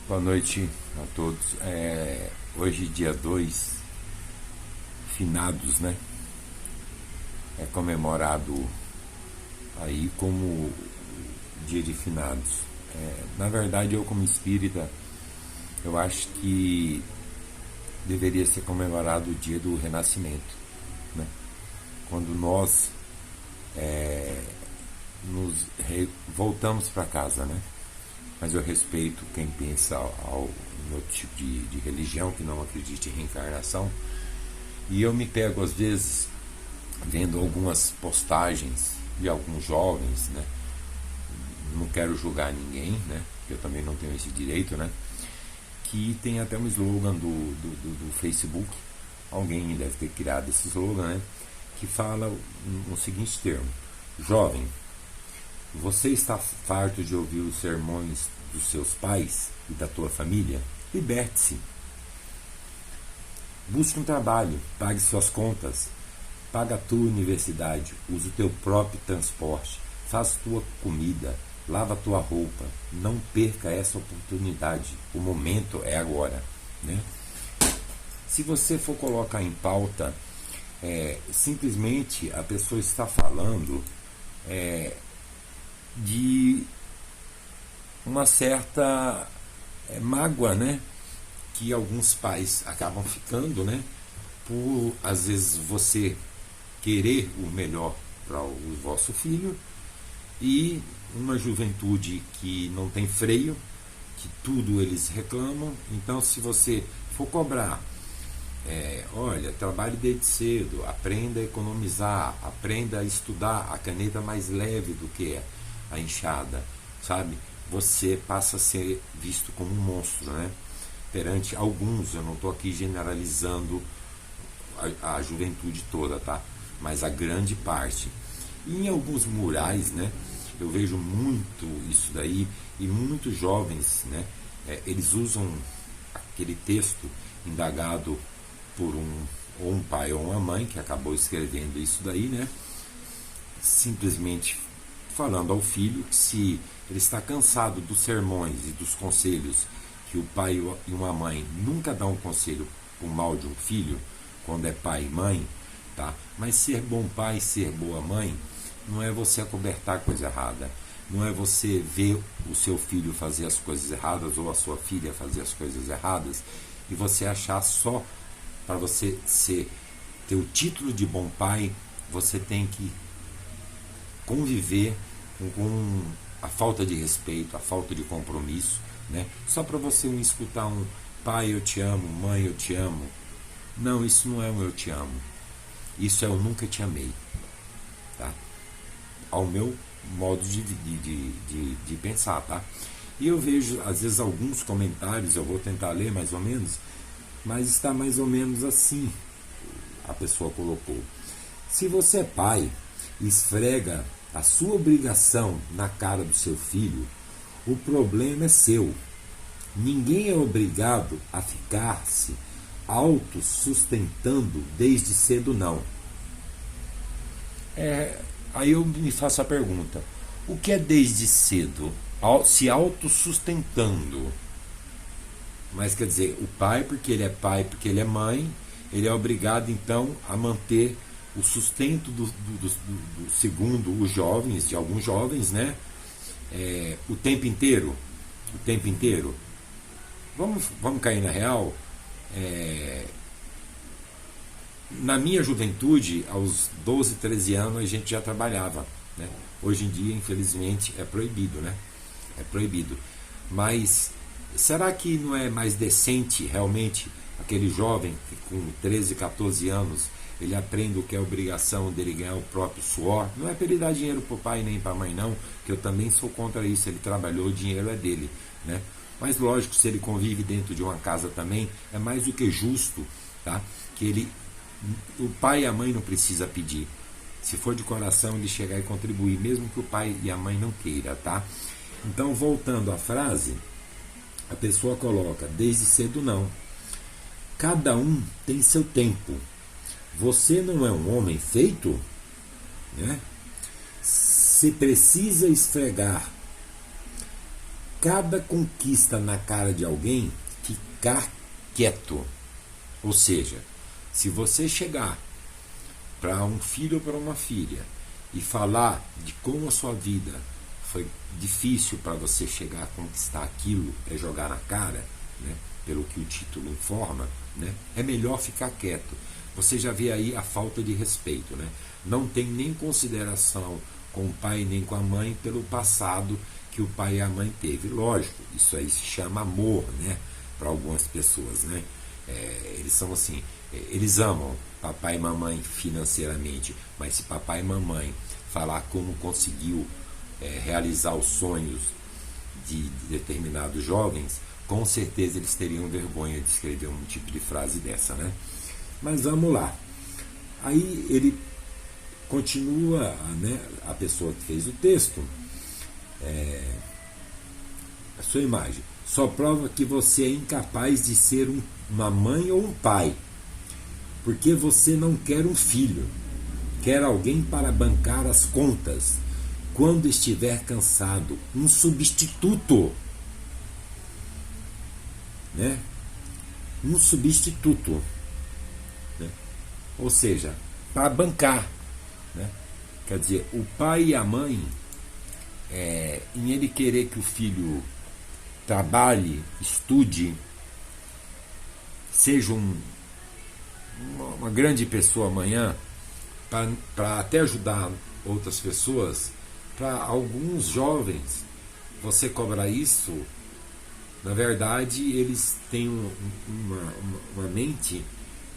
Boa noite a todos. Hoje, dia 2, finados, né? É comemorado aí como dia de finados. Na verdade, eu como espírita, eu acho que deveria ser comemorado o dia do renascimento, né? Quando nós voltamos para casa, né? Mas eu respeito quem pensa em outro tipo de religião, que não acredita em reencarnação. E eu me pego, às vezes, vendo algumas postagens de alguns jovens, né? Não quero julgar ninguém, né? Eu também não tenho esse direito, né? Que tem até um slogan do Facebook, alguém deve ter criado esse slogan, né? Que fala o seguinte termo: jovem, você está farto de ouvir os sermões dos seus pais e da tua família? Liberte-se. Busque um trabalho, pague suas contas, paga a tua universidade, use o teu próprio transporte, faça tua comida, lava a tua roupa. Não perca essa oportunidade. O momento é agora, né? Se você for colocar em pauta, simplesmente a pessoa está falando de uma certa mágoa, né? Que alguns pais acabam ficando, né? Por, às vezes, você querer o melhor para o vosso filho e uma juventude que não tem freio, que tudo eles reclamam. Então, se você for cobrar, olha, trabalhe desde cedo, aprenda a economizar, aprenda a estudar a caneta mais leve do que a enxada, sabe? Você passa a ser visto como um monstro, né? Perante alguns, eu não estou aqui generalizando a juventude toda, tá? Mas a grande parte. E em alguns murais, né? Eu vejo muito isso daí, e muitos jovens, né? Eles usam aquele texto indagado por ou um pai ou uma mãe que acabou escrevendo isso daí, né? Simplesmente falando ao filho que, se ele está cansado dos sermões e dos conselhos que o pai e uma mãe nunca dão um conselho por mal de um filho, quando é pai e mãe, tá? Mas ser bom pai, ser boa mãe, não é você acobertar coisa errada, não é você ver o seu filho fazer as coisas erradas ou a sua filha fazer as coisas erradas e você achar só para você ter o título de bom pai, você tem que conviver com a falta de respeito, a falta de compromisso, né? Só para você escutar um pai eu te amo, mãe eu te amo. Não, isso não é um eu te amo. Isso é eu nunca te amei, tá? Ao meu modo de pensar, tá? E eu vejo às vezes alguns comentários, eu vou tentar ler mais ou menos, mas está mais ou menos assim. A pessoa colocou: se você é pai e esfrega a sua obrigação na cara do seu filho, o problema é seu. Ninguém é obrigado a ficar-se autossustentando desde cedo, não. Aí eu me faço a pergunta: o que é desde cedo? Se autossustentando. Mas quer dizer, o pai, porque ele é mãe, ele é obrigado então a manter o sustento segundo os jovens, de alguns jovens, né? O tempo inteiro. O tempo inteiro. Vamos cair na real. Na minha juventude, aos 12, 13 anos, a gente já trabalhava, né? Hoje em dia, infelizmente, é proibido, né? É proibido. Mas será que não é mais decente realmente aquele jovem que com 13, 14 anos ele aprende o que é obrigação dele ganhar o próprio suor? Não é para ele dar dinheiro para o pai nem para a mãe, não, que eu também sou contra isso. Ele trabalhou, o dinheiro é dele, né? Mas lógico, se ele convive dentro de uma casa também, é mais do que justo, tá? Que o pai e a mãe não precisa pedir. Se for de coração, ele chegar e contribuir, mesmo que o pai e a mãe não queira, tá? Então, voltando à frase, a pessoa coloca: desde cedo não. Cada um tem seu tempo. Você não é um homem feito, né? Se precisa esfregar cada conquista na cara de alguém, ficar quieto. Ou seja, se você chegar para um filho ou para uma filha e falar de como a sua vida foi difícil para você chegar a conquistar aquilo, é jogar na cara, né, pelo que o título informa, né, é melhor ficar quieto. Você já vê aí a falta de respeito, né? Não tem nem consideração com o pai nem com a mãe pelo passado que o pai e a mãe teve. Lógico, isso aí se chama amor, né, para algumas pessoas, né? Eles são assim, eles amam papai e mamãe financeiramente, mas se papai e mamãe falar como conseguiu realizar os sonhos de determinados jovens, com certeza eles teriam vergonha de escrever um tipo de frase dessa, né? Mas vamos lá. Aí ele continua, né, a pessoa que fez o texto, a sua imagem só prova que você é incapaz de ser uma mãe ou um pai, porque você não quer um filho, quer alguém para bancar as contas quando estiver cansado, um substituto, né? Um substituto, né? Ou seja, para bancar, né? Quer dizer, o pai e a mãe, em ele querer que o filho trabalhe, estude, seja uma grande pessoa amanhã, para até ajudar outras pessoas, para alguns jovens, você cobrar isso, na verdade, eles têm uma mente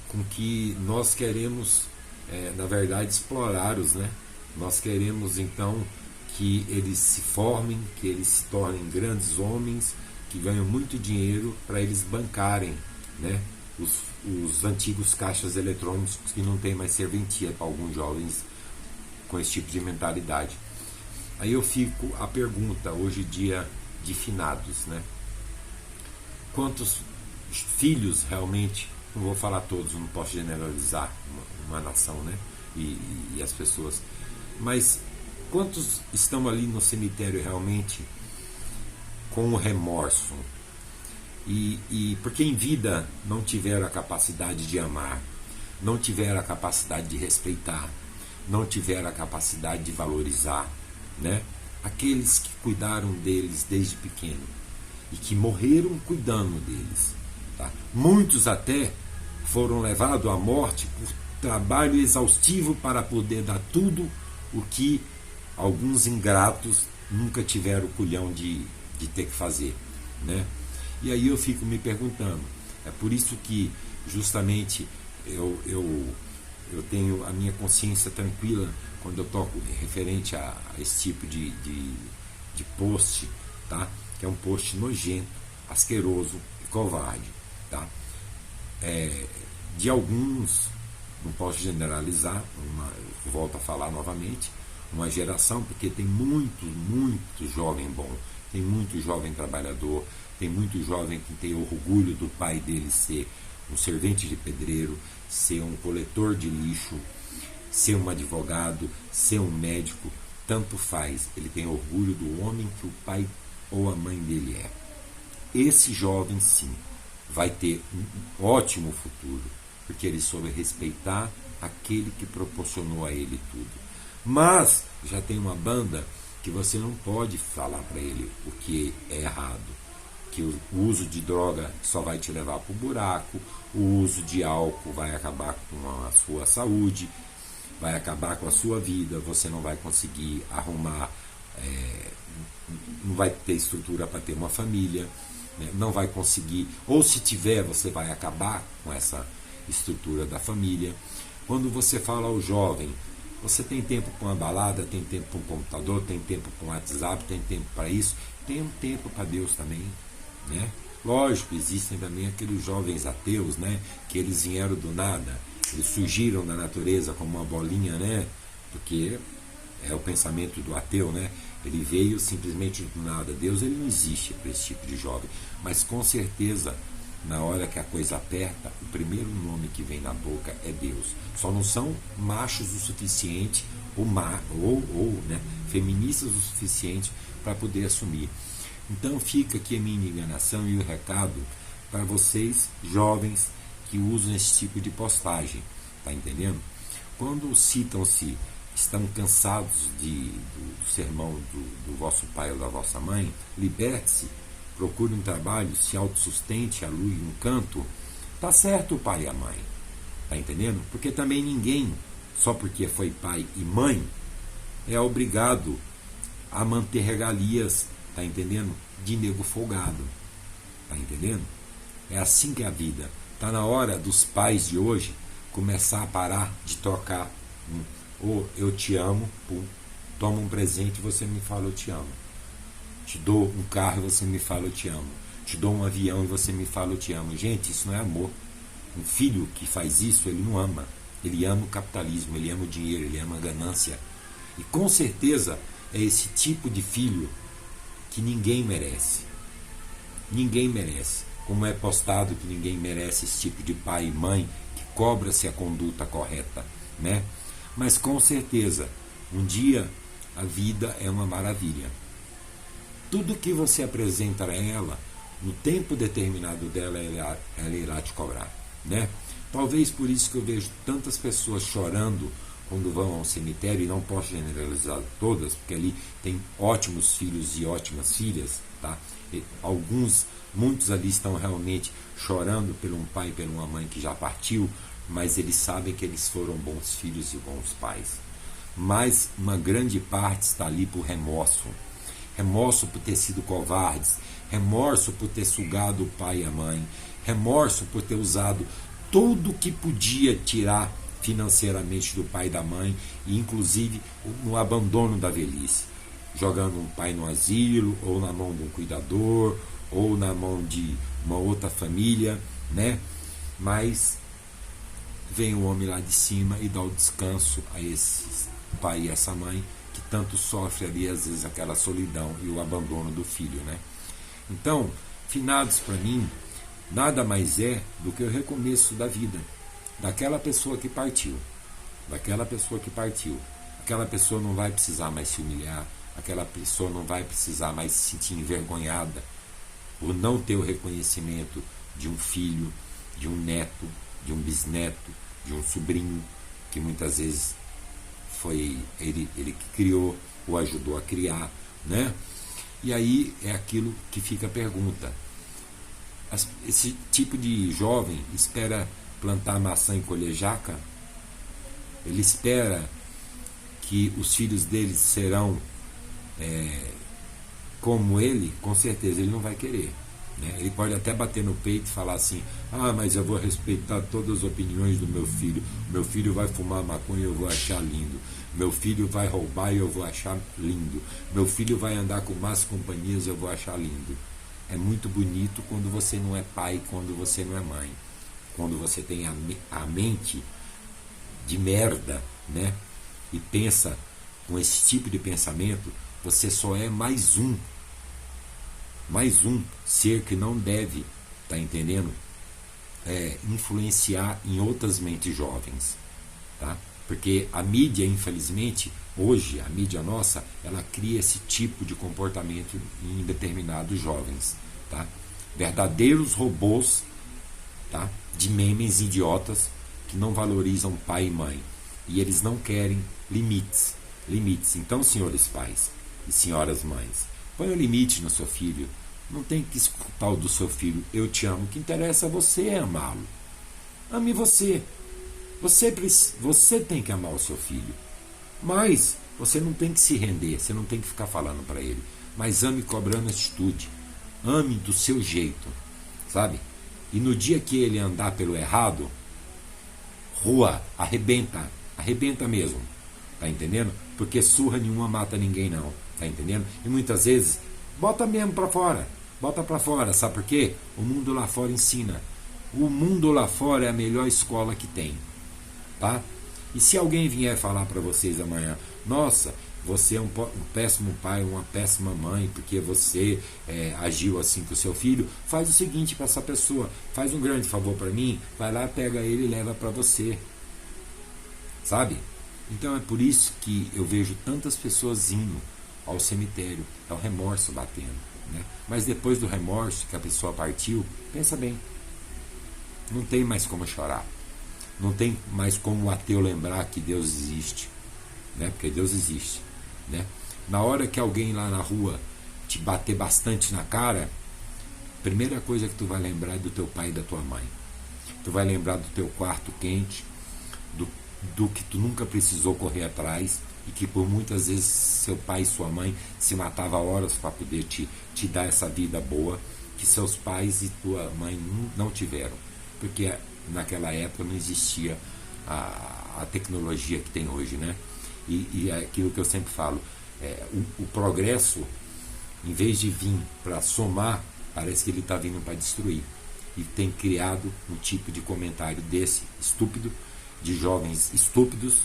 com que nós queremos, na verdade, explorá-los, né? Nós queremos, então, que eles se formem, que eles se tornem grandes homens, que ganham muito dinheiro para eles bancarem, né, os antigos caixas eletrônicos que não tem mais serventia para alguns jovens com esse tipo de mentalidade. Aí eu fico a pergunta, hoje dia de finados, né? Quantos filhos realmente, não vou falar todos, não posso generalizar uma nação, né? E as pessoas, mas quantos estão ali no cemitério realmente com o remorso? E porque em vida não tiveram a capacidade de amar, não tiveram a capacidade de respeitar, não tiveram a capacidade de valorizar, né? Aqueles que cuidaram deles desde pequeno e que morreram cuidando deles, tá? Muitos até foram levados à morte por trabalho exaustivo para poder dar tudo o que alguns ingratos nunca tiveram o culhão de ter que fazer, né? E aí eu fico me perguntando, é por isso que justamente eu tenho a minha consciência tranquila quando eu toco referente a esse tipo de post, tá? Que é um post nojento, asqueroso e covarde, tá? De alguns, não posso generalizar, volto a falar novamente, uma geração, porque tem muito jovem bom, tem muito jovem trabalhador, tem muito jovem que tem orgulho do pai dele ser um servente de pedreiro, ser um coletor de lixo, ser um advogado, ser um médico, tanto faz, ele tem orgulho do homem que o pai ou a mãe dele é. Esse jovem sim vai ter um ótimo futuro, porque ele soube respeitar aquele que proporcionou a ele tudo. Mas já tem uma banda que você não pode falar para ele o que é errado, que o uso de droga só vai te levar para o buraco, o uso de álcool vai acabar com a sua saúde, vai acabar com a sua vida, você não vai conseguir arrumar, não vai ter estrutura para ter uma família, né? Não vai conseguir, ou se tiver, você vai acabar com essa estrutura da família. Quando você fala ao jovem, você tem tempo para uma balada, tem tempo para um computador, tem tempo para um WhatsApp, tem tempo para isso, tem um tempo para Deus também, né? Lógico, existem também aqueles jovens ateus, né? Que eles vieram do nada, eles surgiram da natureza como uma bolinha, né? Porque é o pensamento do ateu, né? Ele veio simplesmente do nada. Deus, ele não existe para esse tipo de jovem, mas com certeza, na hora que a coisa aperta, o primeiro nome que vem na boca é Deus. Só não são machos o suficiente ou né, feministas o suficiente para poder assumir. Então fica aqui a minha indignação e o recado para vocês, jovens, que usam esse tipo de postagem, tá entendendo? Quando citam-se, estão cansados do sermão do vosso pai ou da vossa mãe, liberte-se, procure um trabalho, se autossustente, alugue um canto, tá certo o pai e a mãe, tá entendendo? Porque também ninguém, só porque foi pai e mãe, é obrigado a manter regalias, tá entendendo? De nego folgado, tá entendendo? É assim que é a vida. Tá na hora dos pais de hoje começar a parar de trocar ou eu te amo, pum, toma um presente e você me fala eu te amo. Te dou um carro e você me fala eu te amo. Te dou um avião e você me fala eu te amo. Gente, isso não é amor. Um filho que faz isso, ele não ama. Ele ama o capitalismo, ele ama o dinheiro, ele ama a ganância. E com certeza é esse tipo de filho que ninguém merece. Ninguém merece. Como é postado que ninguém merece esse tipo de pai e mãe que cobra-se a conduta correta, né? Mas com certeza, um dia a vida é uma maravilha. Tudo que você apresenta a ela, no tempo determinado dela, ela irá te cobrar, né? Talvez por isso que eu vejo tantas pessoas chorando quando vão ao cemitério, e não posso generalizar todas, porque ali tem ótimos filhos e ótimas filhas, tá? E muitos ali estão realmente chorando por um pai e por uma mãe que já partiu, mas eles sabem que eles foram bons filhos e bons pais. Mas uma grande parte está ali por remorso. Remorso por ter sido covardes, remorso por ter sugado o pai e a mãe, remorso por ter usado tudo que podia tirar financeiramente do pai e da mãe, e inclusive no abandono da velhice, jogando um pai no asilo, ou na mão de um cuidador, ou na mão de uma outra família, né? Mas vem o homem lá de cima e dá o descanso a esse pai e essa mãe que tanto sofre ali, às vezes, aquela solidão e o abandono do filho, né? Então, finados para mim, nada mais é do que o recomeço da vida daquela pessoa que partiu. Daquela pessoa que partiu. Aquela pessoa não vai precisar mais se humilhar, aquela pessoa não vai precisar mais se sentir envergonhada por não ter o reconhecimento de um filho, de um neto, de um bisneto, de um sobrinho, que muitas vezes foi ele que criou ou ajudou a criar, né? E aí é aquilo que fica a pergunta. Esse tipo de jovem espera plantar maçã e colher jaca? Ele espera que os filhos deles serão como ele? Com certeza ele não vai querer, né? Ele pode até bater no peito e falar assim: ah, mas eu vou respeitar todas as opiniões do meu filho vai fumar maconha e eu vou achar lindo, meu filho vai roubar e eu vou achar lindo, meu filho vai andar com más companhias e eu vou achar lindo. É muito bonito quando você não é pai, quando você não é mãe, quando você tem a mente de merda, né? E pensa com esse tipo de pensamento, você só é mais um ser que não deve, tá entendendo? Influenciar em outras mentes jovens, tá? Porque a mídia, infelizmente, hoje, a mídia nossa, ela cria esse tipo de comportamento em determinados jovens, tá? Verdadeiros robôs, tá? De memes idiotas que não valorizam pai e mãe, e eles não querem limites. Então, senhores pais e senhoras mães, põe um limite no seu filho. Não tem que escutar o do seu filho: eu te amo. O que interessa a você é amá-lo. Ame você. Você tem que amar o seu filho. Mas você não tem que se render, você não tem que ficar falando para ele. Mas ame cobrando atitude. Ame do seu jeito, sabe? E no dia que ele andar pelo errado, rua, arrebenta mesmo, tá entendendo? Porque surra nenhuma mata ninguém não, tá entendendo? E muitas vezes, bota mesmo pra fora, sabe por quê? O mundo lá fora ensina. O mundo lá fora é a melhor escola que tem, tá? E se alguém vier falar para vocês amanhã: nossa, você é um péssimo pai, uma péssima mãe, porque você agiu assim com o seu filho, faz o seguinte para essa pessoa: faz um grande favor para mim, vai lá, pega ele e leva para você, sabe? Então é por isso que eu vejo tantas pessoas indo ao cemitério, é o remorso batendo, né? Mas depois do remorso que a pessoa partiu, pensa bem, não tem mais como chorar, não tem mais como o ateu lembrar que Deus existe, né? Porque Deus existe, né? Na hora que alguém lá na rua te bater bastante na cara, a primeira coisa que tu vai lembrar é do teu pai e da tua mãe. Tu vai lembrar do teu quarto quente, do que tu nunca precisou correr atrás, e que por muitas vezes seu pai e sua mãe se matavam horas para poder te dar essa vida boa, que seus pais e tua mãe não tiveram, porque naquela época não existia a tecnologia que tem hoje, né? E é aquilo que eu sempre falo, o progresso, em vez de vir para somar, parece que ele está vindo para destruir, e tem criado um tipo de comentário desse estúpido, de jovens estúpidos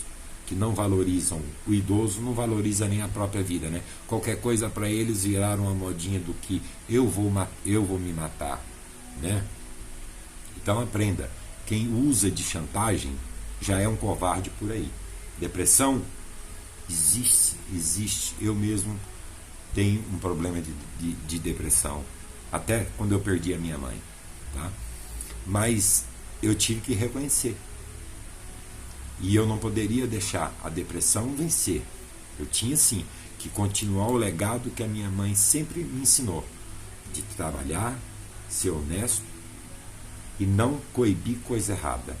que não valorizam o idoso, não valoriza nem a própria vida, né? Qualquer coisa para eles viraram uma modinha do que eu vou me matar, né? Então aprenda, quem usa de chantagem já é um covarde por aí. Depressão existe. Eu mesmo tenho um problema de depressão, até quando eu perdi a minha mãe, tá? Mas eu tive que reconhecer. E eu não poderia deixar a depressão vencer. Eu tinha sim que continuar o legado que a minha mãe sempre me ensinou, de trabalhar, ser honesto e não coibir coisa errada.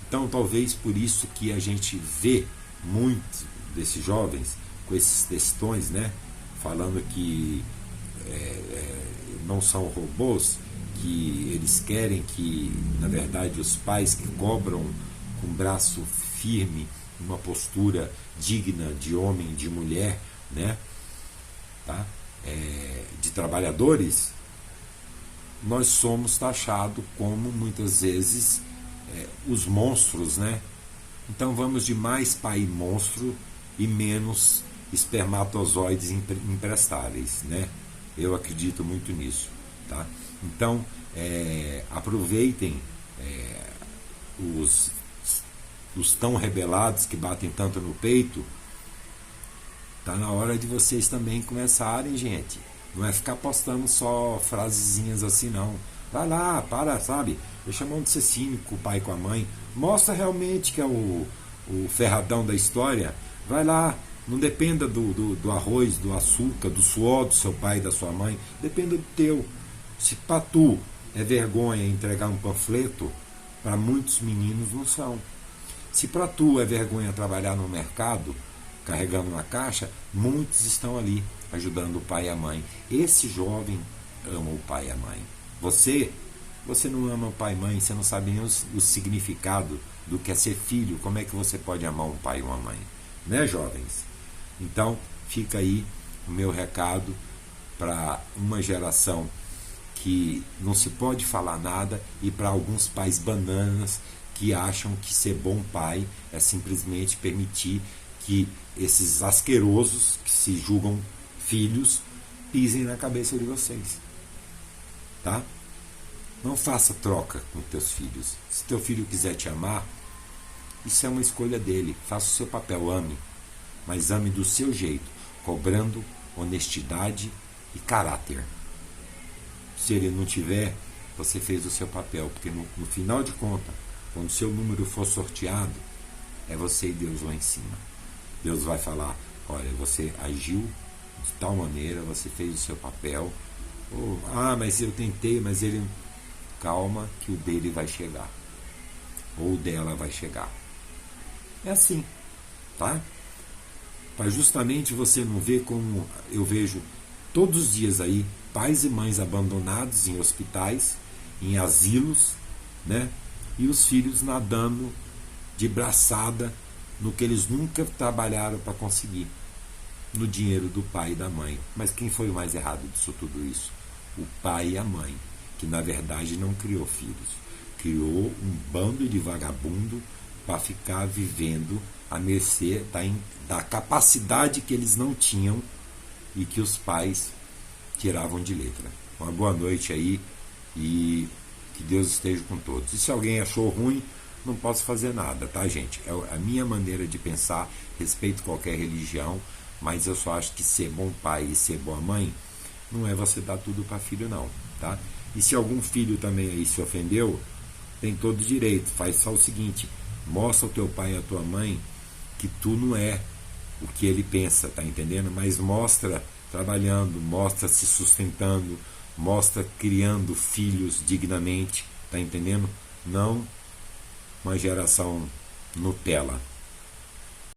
Então talvez por isso que a gente vê muito desses jovens com esses textões, né, falando que não são robôs, que eles querem que, na verdade, os pais que cobram com o braço firme, uma postura digna de homem, de mulher, né, tá? De trabalhadores, nós somos taxados como, muitas vezes, os monstros, né? Então vamos de mais pai monstro e menos espermatozoides imprestáveis, né? Eu acredito muito nisso, tá? Então, aproveitem os tão rebelados que batem tanto no peito. Tá na hora de vocês também começarem, gente. Não é ficar postando só frasezinhas assim, não. Vai lá, sabe? Deixa a mão de ser cínico com o pai e com a mãe. Mostra realmente que é o ferradão da história. Vai lá, não dependa do arroz, do açúcar, do suor do seu pai e da sua mãe. Dependa do teu. Se pra tu é vergonha entregar um panfleto, para muitos meninos não são. Se para tu é vergonha trabalhar no mercado, carregando uma caixa, muitos estão ali ajudando o pai e a mãe. Esse jovem ama o pai e a mãe. Você não ama o pai e mãe, você não sabe nem o significado do que é ser filho. Como é que você pode amar um pai e uma mãe? Né, jovens? Então, fica aí o meu recado para uma geração que não se pode falar nada, e para alguns pais bananas que acham que ser bom pai é simplesmente permitir que esses asquerosos que se julgam filhos pisem na cabeça de vocês, tá? Não faça troca com teus filhos. Se teu filho quiser te amar, isso é uma escolha dele. Faça o seu papel, ame, mas ame do seu jeito, cobrando honestidade e caráter. Se ele não tiver, você fez o seu papel, porque no final de contas, quando o seu número for sorteado, é você e Deus lá em cima. Deus vai falar, olha, você agiu de tal maneira, você fez o seu papel. Mas eu tentei, mas ele... Calma que o dele vai chegar. Ou dela vai chegar. É assim, tá? Para justamente você não ver como eu vejo todos os dias aí, pais e mães abandonados em hospitais, em asilos, né? E os filhos nadando de braçada no que eles nunca trabalharam para conseguir, no dinheiro do pai e da mãe. Mas quem foi o mais errado disso tudo isso? O pai e a mãe, que na verdade não criou filhos, criou um bando de vagabundo para ficar vivendo à mercê da capacidade que eles não tinham e que os pais tiravam de letra. Uma boa noite aí e que Deus esteja com todos. E se alguém achou ruim, não posso fazer nada, tá, gente? É a minha maneira de pensar, respeito qualquer religião, mas eu só acho que ser bom pai e ser boa mãe não é você dar tudo para filho não, tá? E se algum filho também aí se ofendeu, tem todo direito, faz só o seguinte, mostra ao teu pai e à tua mãe que tu não é o que ele pensa, tá entendendo? Mas mostra trabalhando, mostra se sustentando, mostra criando filhos dignamente, tá entendendo? Não uma geração Nutella.